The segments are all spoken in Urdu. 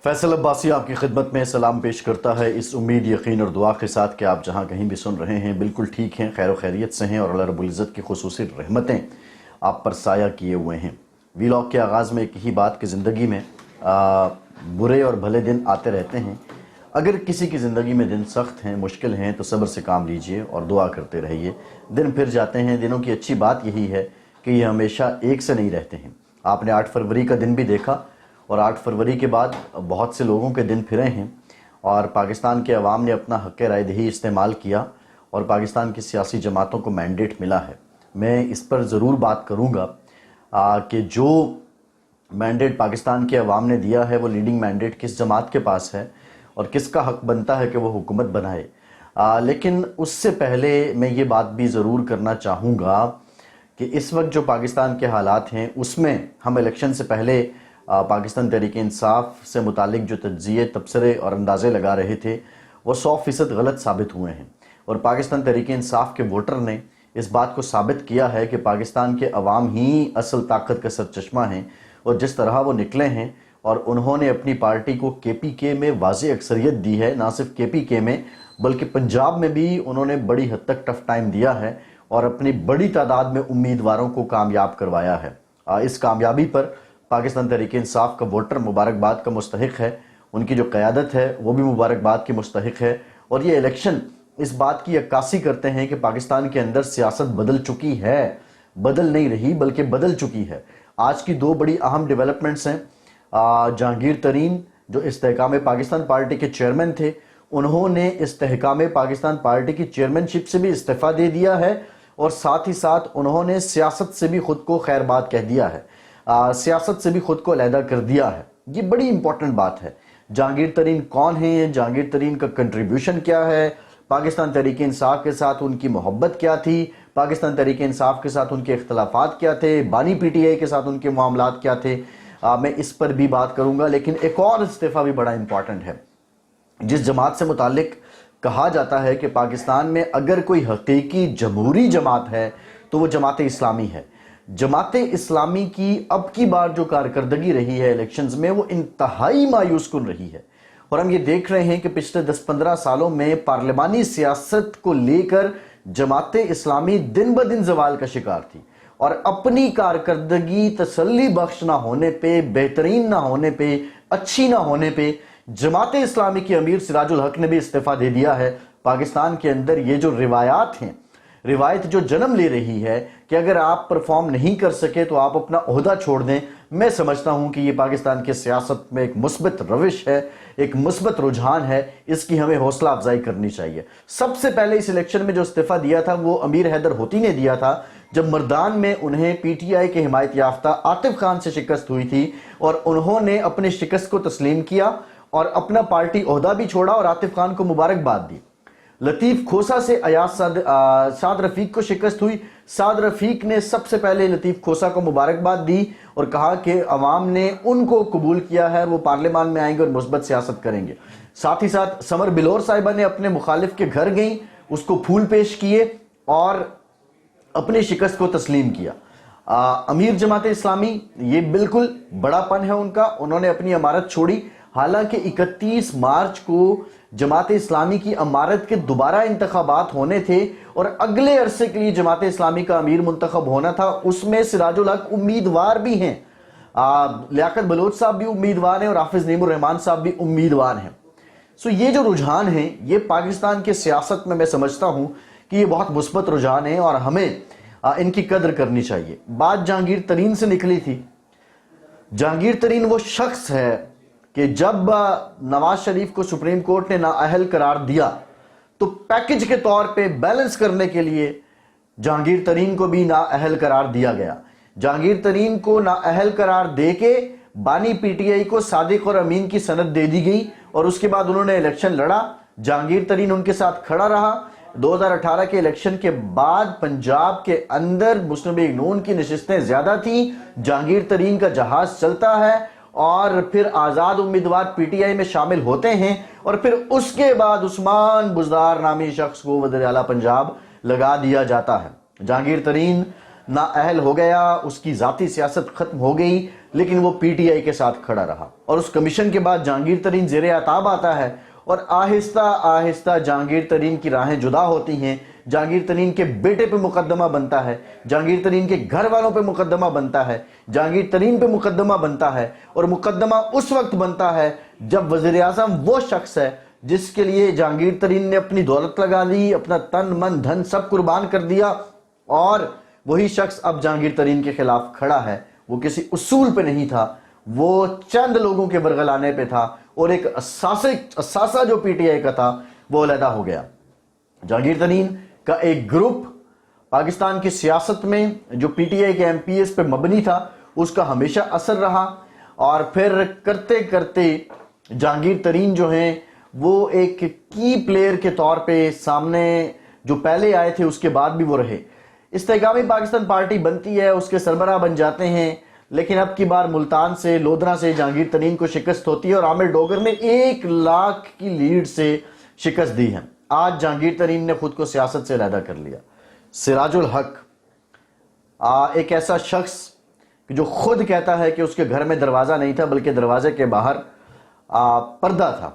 فیصل عباسی آپ کی خدمت میں سلام پیش کرتا ہے، اس امید، یقین اور دعا کے ساتھ کہ آپ جہاں کہیں بھی سن رہے ہیں بالکل ٹھیک ہیں، خیر و خیریت سے ہیں اور اللہ رب العزت کی خصوصی رحمتیں آپ پر سایہ کیے ہوئے ہیں۔ ویلاگ کے آغاز میں ایک ہی بات کہ زندگی میں برے اور بھلے دن آتے رہتے ہیں۔ اگر کسی کی زندگی میں دن سخت ہیں، مشکل ہیں، تو صبر سے کام لیجئے اور دعا کرتے رہیے۔ دن پھر جاتے ہیں۔ دنوں کی اچھی بات یہی ہے کہ یہ ہمیشہ ایک سے نہیں رہتے ہیں۔ آپ نے 8 فروری کا دن بھی دیکھا اور 8 فروری کے بعد بہت سے لوگوں کے دن پھرے ہیں اور پاکستان کے عوام نے اپنا حق رائے دہی استعمال کیا اور پاکستان کی سیاسی جماعتوں کو مینڈیٹ ملا ہے۔ میں اس پر ضرور بات کروں گا کہ جو مینڈیٹ پاکستان کے عوام نے دیا ہے وہ لیڈنگ مینڈیٹ کس جماعت کے پاس ہے اور کس کا حق بنتا ہے کہ وہ حکومت بنائے۔ لیکن اس سے پہلے میں یہ بات بھی ضرور کرنا چاہوں گا کہ اس وقت جو پاکستان کے حالات ہیں اس میں ہم الیکشن سے پہلے پاکستان تحریک انصاف سے متعلق جو تجزیے، تبصرے اور اندازے لگا رہے تھے وہ 100% غلط ثابت ہوئے ہیں، اور پاکستان تحریک انصاف کے ووٹر نے اس بات کو ثابت کیا ہے کہ پاکستان کے عوام ہی اصل طاقت کا سرچشمہ ہیں، اور جس طرح وہ نکلے ہیں اور انہوں نے اپنی پارٹی کو کے پی کے میں واضح اکثریت دی ہے، نہ صرف کے پی کے میں بلکہ پنجاب میں بھی انہوں نے بڑی حد تک ٹف ٹائم دیا ہے اور اپنی بڑی تعداد میں امیدواروں کو کامیاب کروایا ہے۔ اس کامیابی پر پاکستان تحریک انصاف کا ووٹر مبارکباد کا مستحق ہے، ان کی جو قیادت ہے وہ بھی مبارکباد کی مستحق ہے، اور یہ الیکشن اس بات کی عکاسی کرتے ہیں کہ پاکستان کے اندر سیاست بدل چکی ہے، بدل نہیں رہی بلکہ بدل چکی ہے۔ آج کی 2 بڑی اہم ڈیولپمنٹس ہیں۔ جہانگیر ترین جو استحکام پاکستان پارٹی کے چیئرمین تھے، انہوں نے استحکام پاکستان پارٹی کی چیئرمین شپ سے بھی استعفیٰ دے دیا ہے، اور ساتھ ہی ساتھ انہوں نے سیاست سے بھی خود کو خیر بات کہہ دیا ہے، سیاست سے بھی خود کو علیحدہ کر دیا ہے۔ یہ بڑی امپورٹنٹ بات ہے۔ جہانگیر ترین کون ہیں؟ جہانگیر ترین کا کنٹریبیوشن کیا ہے؟ پاکستان تحریک انصاف کے ساتھ ان کی محبت کیا تھی؟ پاکستان تحریک انصاف کے ساتھ ان کے اختلافات کیا تھے؟ بانی پی ٹی آئی کے ساتھ ان کے معاملات کیا تھے؟ میں اس پر بھی بات کروں گا، لیکن ایک اور استعفیٰ بھی بڑا امپورٹنٹ ہے۔ جس جماعت سے متعلق کہا جاتا ہے کہ پاکستان میں اگر کوئی حقیقی جمہوری جماعت ہے تو وہ جماعت اسلامی ہے۔ جماعت اسلامی کی اب کی بار جو کارکردگی رہی ہے الیکشنز میں وہ انتہائی مایوس کن رہی ہے، اور ہم یہ دیکھ رہے ہیں کہ پچھلے 10-15 سالوں میں پارلیمانی سیاست کو لے کر جماعت اسلامی دن بدن زوال کا شکار تھی، اور اپنی کارکردگی تسلی بخش نہ ہونے پہ، بہترین نہ ہونے پہ، اچھی نہ ہونے پہ جماعت اسلامی کی امیر سراج الحق نے بھی استعفیٰ دے دیا ہے۔ پاکستان کے اندر یہ جو روایات ہیں، روایت جو جنم لے رہی ہے کہ اگر آپ پرفارم نہیں کر سکے تو آپ اپنا عہدہ چھوڑ دیں، میں سمجھتا ہوں کہ یہ پاکستان کے سیاست میں ایک مثبت روش ہے، ایک مثبت رجحان ہے، اس کی ہمیں حوصلہ افزائی کرنی چاہیے۔ سب سے پہلے اس الیکشن میں جو استعفیٰ دیا تھا وہ امیر حیدر ہوتی نے دیا تھا، جب مردان میں انہیں پی ٹی آئی کے حمایت یافتہ عاطف خان سے شکست ہوئی تھی، اور انہوں نے اپنی شکست کو تسلیم کیا اور اپنا پارٹی عہدہ بھی چھوڑا اور عاطف خان کو مبارکباد دی۔ لطیف کھوسہ سے ایاز سعد رفیق کو شکست ہوئی، سعد رفیق نے سب سے پہلے لطیف کھوسہ کو مبارکباد دی اور کہا کہ عوام نے ان کو قبول کیا ہے، وہ پارلیمان میں آئیں گے اور مثبت سیاست کریں گے۔ ساتھ ہی ساتھ سمر بلور صاحبہ نے اپنے مخالف کے گھر گئیں، اس کو پھول پیش کیے اور اپنی شکست کو تسلیم کیا۔ امیر جماعت اسلامی، یہ بالکل بڑا پن ہے ان کا، انہوں نے اپنی امارت چھوڑی، حالانکہ 31 مارچ کو جماعت اسلامی کی امارت کے دوبارہ انتخابات ہونے تھے اور اگلے عرصے کے لیے جماعت اسلامی کا امیر منتخب ہونا تھا، اس میں سراج الحق امیدوار بھی ہیں، لیاقت بلوچ صاحب بھی امیدوار ہیں اور حافظ نعیم الرحمان صاحب بھی امیدوار ہیں۔ یہ جو رجحان ہیں یہ پاکستان کے سیاست میں سمجھتا ہوں کہ یہ بہت مثبت رجحان ہیں اور ہمیں ان کی قدر کرنی چاہیے۔ بات جہانگیر ترین سے نکلی تھی۔ جہانگیر ترین وہ شخص ہے کہ جب نواز شریف کو سپریم کورٹ نے نااہل قرار دیا تو پیکج کے طور پہ بیلنس کرنے کے لیے جہانگیر ترین کو بھی نااہل قرار دیا گیا۔ جہانگیر ترین کو نااہل قرار دے کے بانی پی ٹی آئی کو صادق اور امین کی سند دے دی گئی، اور اس کے بعد انہوں نے الیکشن لڑا، جہانگیر ترین ان کے ساتھ کھڑا رہا۔ 2018 کے الیکشن کے بعد پنجاب کے اندر مسلم لیگ نون کی نشستیں زیادہ تھیں، جہانگیر ترین کا جہاز چلتا ہے اور پھر آزاد امیدوار پی ٹی آئی میں شامل ہوتے ہیں، اور پھر اس کے بعد عثمان بزدار نامی شخص کو وزیر اعلیٰ پنجاب لگا دیا جاتا ہے۔ جہانگیر ترین نااہل ہو گیا، اس کی ذاتی سیاست ختم ہو گئی، لیکن وہ پی ٹی آئی کے ساتھ کھڑا رہا، اور اس کمیشن کے بعد جہانگیر ترین زیر اعتاب آتا ہے، اور آہستہ آہستہ جہانگیر ترین کی راہیں جدا ہوتی ہیں، جہانگیر ترین کے بیٹے پہ مقدمہ بنتا ہے، جہانگیر ترین کے گھر والوں پہ مقدمہ بنتا ہے، جہانگیر ترین پہ مقدمہ بنتا ہے، اور مقدمہ اس وقت بنتا ہے جب وزیر اعظم وہ شخص ہے جس کے لیے جہانگیر ترین نے اپنی دولت لگا لی، اپنا تن من دھن سب قربان کر دیا، اور وہی شخص اب جہانگیر ترین کے خلاف کھڑا ہے۔ وہ کسی اصول پہ نہیں تھا، وہ چند لوگوں کے برگلانے پہ تھا، اور ایک اثاثہ جو پی ٹی آئی کا تھا وہ علیحدہ ہو گیا۔ جہانگیر ترین کا ایک گروپ پاکستان کی سیاست میں جو پی ٹی آئی کے ایم پی ایس پہ مبنی تھا، اس کا ہمیشہ اثر رہا، اور پھر کرتے کرتے جہانگیر ترین جو ہیں وہ ایک کی پلیئر کے طور پہ سامنے جو پہلے آئے تھے اس کے بعد بھی وہ رہے۔ استحکامی پاکستان پارٹی بنتی ہے، اس کے سربراہ بن جاتے ہیں، لیکن اب کی بار ملتان سے، لودھرا سے جہانگیر ترین کو شکست ہوتی ہے، اور عامر ڈوگر نے 1 لاکھ کی لیڈ سے شکست دی ہے۔ آج جہانگیر ترین نے خود کو سیاست سے علیحدہ کر لیا۔ سراج الحق ایک ایسا شخص جو خود کہتا ہے کہ اس کے گھر میں دروازہ نہیں تھا بلکہ دروازے کے باہر پردہ تھا،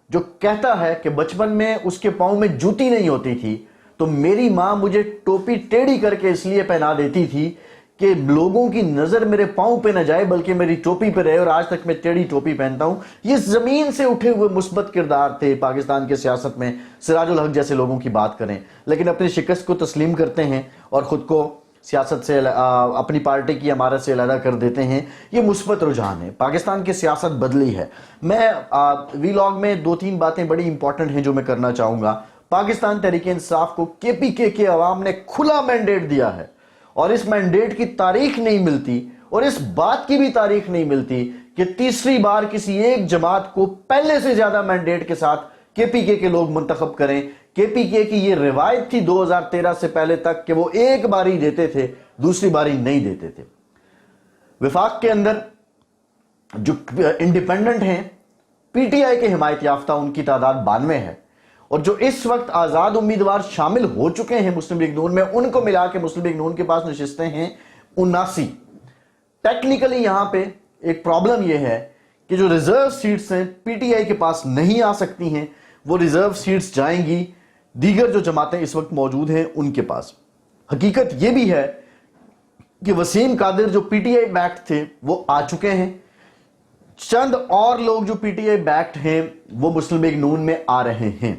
جو کہتا ہے کہ بچپن میں اس کے پاؤں میں جوتی نہیں ہوتی تھی تو میری ماں مجھے ٹوپی ٹیڑھی کر کے اس لیے پہنا دیتی تھی کہ لوگوں کی نظر میرے پاؤں پہ نہ جائے بلکہ میری ٹوپی پہ رہے، اور آج تک میں ٹیڑھی ٹوپی پہنتا ہوں۔ یہ زمین سے اٹھے ہوئے مثبت کردار تھے پاکستان کے سیاست میں، سراج الحق جیسے لوگوں کی بات کریں، لیکن اپنی شکست کو تسلیم کرتے ہیں اور خود کو سیاست سے اپنی پارٹی کی امارت سے علیحدہ کر دیتے ہیں۔ یہ مثبت رجحان ہے، پاکستان کی سیاست بدلی ہے۔ میں ویلاگ میں 2-3 باتیں بڑی امپورٹنٹ ہیں جو میں کرنا چاہوں گا۔ پاکستان تحریک انصاف کو کے پی کے عوام نے کھلا مینڈیٹ دیا ہے، اور اس مینڈیٹ کی تاریخ نہیں ملتی، اور اس بات کی بھی تاریخ نہیں ملتی کہ تیسری بار کسی ایک جماعت کو پہلے سے زیادہ مینڈیٹ کے ساتھ کے پی کے لوگ منتخب کریں۔ کے پی کے کی یہ روایت تھی 2013 سے پہلے تک کہ وہ ایک باری دیتے تھے، دوسری باری نہیں دیتے تھے۔ وفاق کے اندر جو انڈیپینڈنٹ ہیں، پی ٹی آئی کے حمایت یافتہ، ان کی تعداد 92 ہے، اور جو اس وقت آزاد امیدوار شامل ہو چکے ہیں مسلم لیگ نون میں، ان کو ملا کے مسلم لیگ نون کے پاس نشستیں ہیں 79۔ ٹیکنیکلی یہاں پہ ایک پرابلم یہ ہے کہ جو ریزرو سیٹس ہیں پی ٹی آئی کے پاس نہیں آ سکتی ہیں، وہ ریزرو سیٹس جائیں گی دیگر جو جماعتیں اس وقت موجود ہیں ان کے پاس۔ حقیقت یہ بھی ہے کہ وسیم قادر جو پی ٹی آئی بیکڈ تھے وہ آ چکے ہیں، چند اور لوگ جو پی ٹی آئی بیکڈ ہیں وہ مسلم لیگ نون میں آ رہے ہیں۔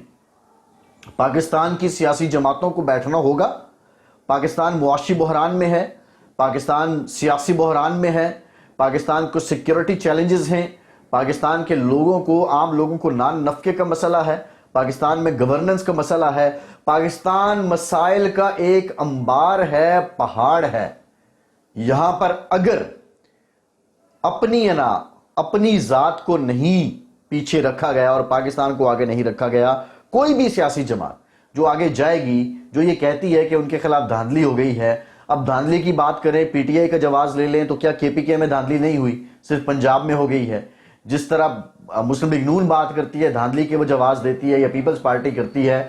پاکستان کی سیاسی جماعتوں کو بیٹھنا ہوگا۔ پاکستان معاشی بحران میں ہے، پاکستان سیاسی بحران میں ہے، پاکستان کو سیکیورٹی چیلنجز ہیں، پاکستان کے لوگوں کو، عام لوگوں کو نان نفقے کا مسئلہ ہے، پاکستان میں گورننس کا مسئلہ ہے، پاکستان مسائل کا ایک انبار ہے، پہاڑ ہے۔ یہاں پر اگر اپنی ذات کو نہیں پیچھے رکھا گیا اور پاکستان کو آگے نہیں رکھا گیا، کوئی بھی سیاسی جماعت جو آگے جائے گی، جو یہ کہتی ہے کہ ان کے خلاف دھاندلی ہو گئی ہے، اب دھاندلی کی بات کریں، پی ٹی آئی کا جواز لے لیں تو کیا کے پی کے میں دھاندلی نہیں ہوئی، صرف پنجاب میں ہو گئی ہے؟ جس طرح مسلم لیگ نون بات کرتی ہے، دھاندلی کے وہ جواز دیتی ہے یا پیپلز پارٹی کرتی ہے،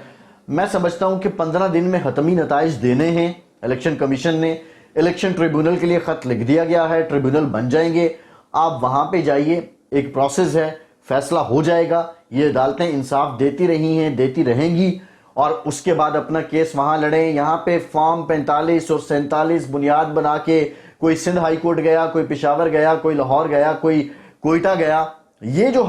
میں سمجھتا ہوں کہ 15 دن میں حتمی نتائج دینے ہیں۔ الیکشن کمیشن نے الیکشن ٹریبیونل کے لیے خط لکھ دیا گیا ہے، ٹریبیونل بن جائیں گے، آپ وہاں پہ جائیے، ایک پروسیس ہے، فیصلہ ہو جائے گا، یہ عدالتیں انصاف دیتی رہی ہیں، دیتی رہیں گی، اور اس کے بعد اپنا کیس وہاں لڑیں۔ یہاں پہ فارم 45 اور 47 بنیاد بنا کے کوئی سندھ ہائی کورٹ گیا، کوئی پشاور گیا، کوئی لاہور گیا، کوئی کوئٹہ گیا، یہ جو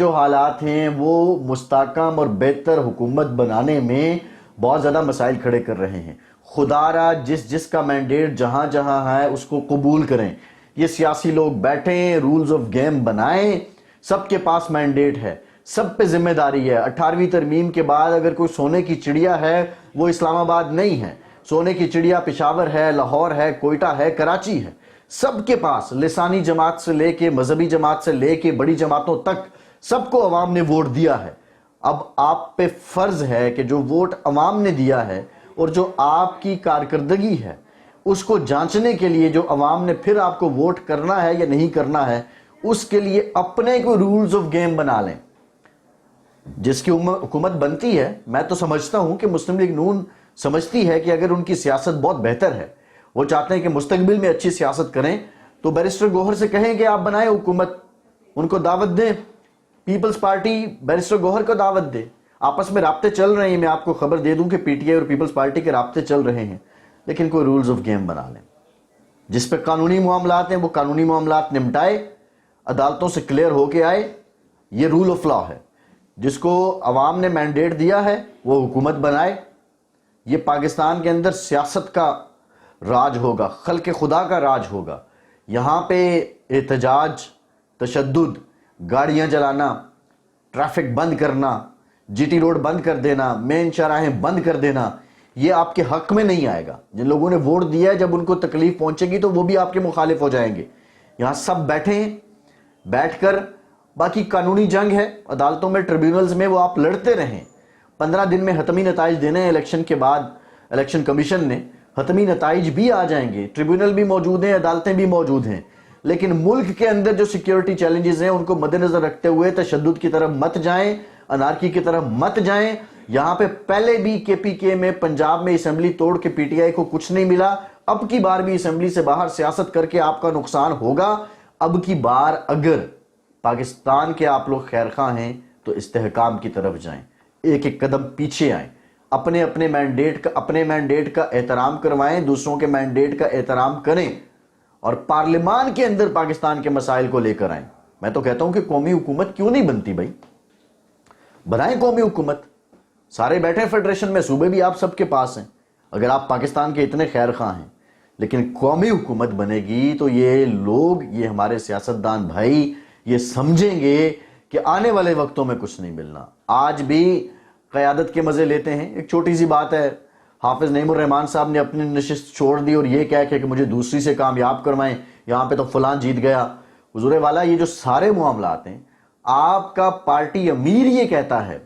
حالات ہیں وہ مستحکم اور بہتر حکومت بنانے میں بہت زیادہ مسائل کھڑے کر رہے ہیں۔ خدا را جس کا مینڈیٹ جہاں جہاں ہے اس کو قبول کریں، یہ سیاسی لوگ بیٹھیں، رولز آف گیم بنائیں، سب کے پاس مینڈیٹ ہے، سب پہ ذمہ داری ہے۔ 18ویں ترمیم کے بعد اگر کوئی سونے کی چڑیا ہے وہ اسلام آباد نہیں ہے، سونے کی چڑیا پشاور ہے، لاہور ہے، کوئٹہ ہے، کراچی ہے۔ سب کے پاس، لسانی جماعت سے لے کے مذہبی جماعت سے لے کے بڑی جماعتوں تک، سب کو عوام نے ووٹ دیا ہے۔ اب آپ پہ فرض ہے کہ جو ووٹ عوام نے دیا ہے اور جو آپ کی کارکردگی ہے اس کو جانچنے کے لیے جو عوام نے پھر آپ کو ووٹ کرنا ہے یا نہیں کرنا ہے، اس کے لیے اپنے کو رولز آف گیم بنا لیں۔ جس کی حکومت بنتی ہے، میں تو سمجھتا ہوں کہ مسلم لیگ نون سمجھتی ہے کہ اگر ان کی سیاست بہت بہتر ہے، وہ چاہتے ہیں کہ مستقبل میں اچھی سیاست کریں، تو بیرسٹر گوہر سے کہیں کہ آپ بنائیں حکومت, ان کو دعوت دیں, پیپلز پارٹی بیرسٹر گوہر کو دعوت دے. آپس میں رابطے چل رہے ہیں, میں آپ کو خبر دے دوں کہ پی ٹی آئی اور پیپلز پارٹی کے رابطے چل رہے ہیں, لیکن کوئی رولز آف گیم بنا لیں. جس پہ قانونی معاملات ہیں وہ قانونی معاملات نمٹائے, عدالتوں سے کلیئر ہو کے آئے. یہ رول آف لا ہے. جس کو عوام نے مینڈیٹ دیا ہے وہ حکومت بنائے. یہ پاکستان کے اندر سیاست کا راج ہوگا, خلق خدا کا راج ہوگا. یہاں پہ احتجاج, تشدد, گاڑیاں جلانا, ٹریفک بند کرنا, جی ٹی روڈ بند کر دینا, مین چوراہے بند کر دینا, یہ آپ کے حق میں نہیں آئے گا. جن لوگوں نے ووٹ دیا ہے, جب ان کو تکلیف پہنچے گی تو وہ بھی آپ کے مخالف ہو جائیں گے. یہاں سب بیٹھے ہیں, بیٹھ کر باقی قانونی جنگ ہے عدالتوں میں, ٹریبیونلز میں, وہ آپ لڑتے رہیں. 15 دن میں حتمی نتائج دینے ہیں الیکشن کے بعد. الیکشن کمیشن نے حتمی نتائج بھی آ جائیں گے, ٹریبیونل بھی موجود ہیں, عدالتیں بھی موجود ہیں, لیکن ملک کے اندر جو سیکیورٹی چیلنجز ہیں ان کو مد نظر رکھتے ہوئے تشدد کی طرف مت جائیں, انارکی کی طرف مت جائیں. یہاں پہ پہلے بھی کے پی کے میں پنجاب میں اسمبلی توڑ کے پی ٹی آئی کو کچھ نہیں ملا. اب کی بار بھی اسمبلی سے باہر سیاست کر کے آپ کا نقصان ہوگا. اب کی بار اگر پاکستان کے آپ لوگ خیرخواہ ہیں تو استحکام کی طرف جائیں, ایک ایک قدم پیچھے آئیں, اپنے مینڈیٹ کا احترام کروائیں, دوسروں کے مینڈیٹ کا احترام کریں, اور پارلیمان کے اندر پاکستان کے مسائل کو لے کر آئیں. میں تو کہتا ہوں کہ قومی حکومت کیوں نہیں بنتی بھائی, بنائیں قومی حکومت. سارے بیٹھے فیڈریشن میں, صوبے بھی آپ سب کے پاس ہیں, اگر آپ پاکستان کے اتنے خیر خواہ ہیں. لیکن قومی حکومت بنے گی تو یہ لوگ, یہ ہمارے سیاستدان بھائی یہ سمجھیں گے کہ آنے والے وقتوں میں کچھ نہیں ملنا. آج بھی قیادت کے مزے لیتے ہیں. ایک چھوٹی سی بات ہے, حافظ نعیم الرحمان صاحب نے اپنی نشست چھوڑ دی اور یہ کہہ کہ مجھے دوسری سے کامیاب کروائیں, یہاں پہ تو فلان جیت گیا. حضور والا, یہ جو سارے معاملات ہیں, آپ کا پارٹی امیر یہ کہتا ہے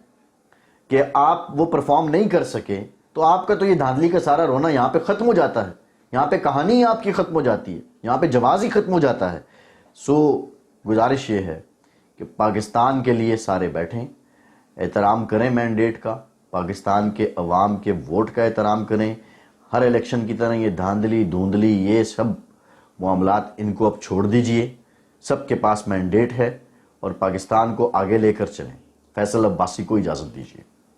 کہ آپ وہ پرفارم نہیں کر سکے, تو آپ کا تو یہ دھاندلی کا سارا رونا یہاں پہ ختم ہو جاتا ہے. یہاں پہ کہانی آپ کی ختم ہو جاتی ہے, یہاں پہ جواز ہی ختم ہو جاتا ہے. گزارش یہ ہے کہ پاکستان کے لیے سارے بیٹھیں, احترام کریں مینڈیٹ کا, پاکستان کے عوام کے ووٹ کا احترام کریں. ہر الیکشن کی طرح یہ دھاندلی دھوندلی یہ سب معاملات ان کو اب چھوڑ دیجئے. سب کے پاس مینڈیٹ ہے اور پاکستان کو آگے لے کر چلیں. فیصل عباسی کو اجازت دیجیے.